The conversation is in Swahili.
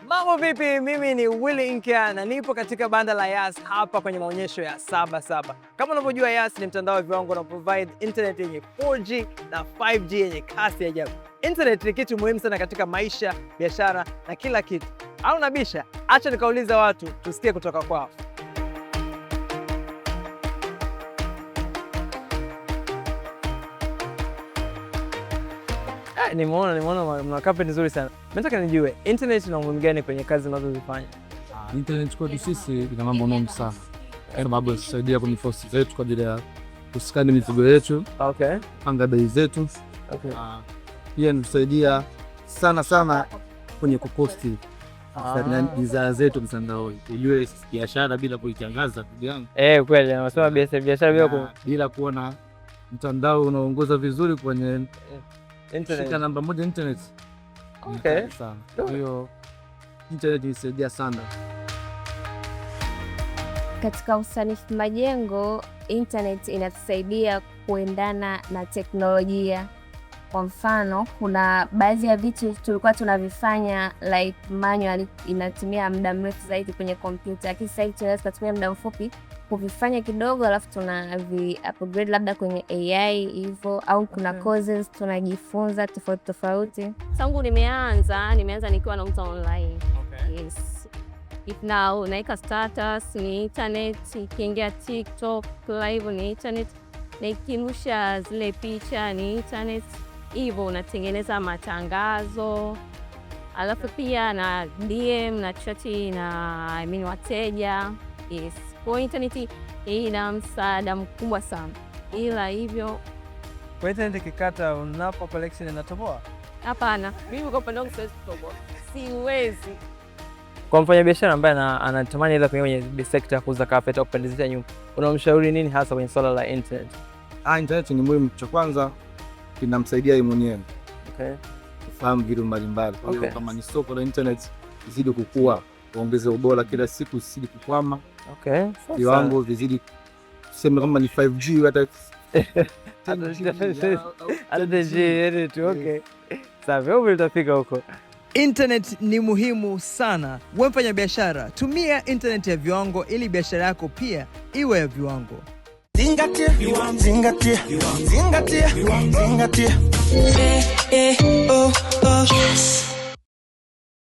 Mambo vipi? Mimi ni Willy Nkya na nipo katika banda la Yas hapa kwenye maonyesho ya Sabasaba. Kama unavyojua Yas ni mtandao wa viwango na provide internet yenye 4G na 5G yenye kasi ya ajabu. Internet ni kitu muhimu sana katika maisha, biashara na kila kitu. Au nabisha? Acha nikauliza watu tusikie kutoka kwao. Nimeona mna kampeni nzuri sana. Nataka nijue internet ina umuhimu gani kwenye kazi unazozifanya? Internet kwetu sisi ina mambo mengi sana. Sababu inasaidia kwenye posti zetu kwa ajili ya kuskani mizigo yetu. Okay. Panga bei zetu. Okay. Pia inasaidia sana kwenye kuposti bidhaa zetu mtandaoni. Ujue biashara bila kuitangaza ndugu yangu. Kweli nasema biashara bila kuona mtandao unaongoza vizuri kwenye internet. Shika namba moja internet. Okay. Kwa hiyo internet inasaidia sana. Katika usanifu majengo, internet inatusaidia kuendana na teknolojia. Kwa mfano, kuna baadhi ya vitu tulikuwa tunavifanya like manual, inatumia muda mrefu zaidi kwenye kompyuta. Lakini sasa hivi tunaweza kutumia muda mfupi kuvifanya kidogo, alafu tunavi upgrade labda kwenye AI hivyo, au kuna courses tunajifunza tofauti. Tangu nimeanza nikiwa nauza online. Okay. Yes. Now naika status ni internet, ikiingia TikTok live ni internet, na ikirusha zile picha ni internet. Hivyo unatengeneza matangazo. Alafu pia na DM na chati na wateja. Yes. Kwa internet ina msaada mkubwa sana. Ila hivyo kwa internet ikikata unapo collection inatoboa? Hapana. Mimi kwa upande wangu siwezi kutoboa. Siwezi. Kwa mfanyabiashara ambaye anatamani ila kwenye sekta ya kuuza carpet au kupendezesha nyumba, unamshauri nini hasa kwenye swala la internet? Internet ni muhimu. Cha kwanza inamsaidia yeye mwenyewe. Okay. Kufahamu vitu mbalimbali. Kwa hiyo kama ni soko la internet izidi kukua, kuongeza ubora kila siku, izidi kukwama. Okay. Viwango vizidi, tuseme kama ni 5G hata okay. Sawa, wewe utafika huko. Internet ni muhimu sana. Wewe mfanya biashara, tumia internet ya viwango ili biashara yako pia iwe ya viwango. Zingatia.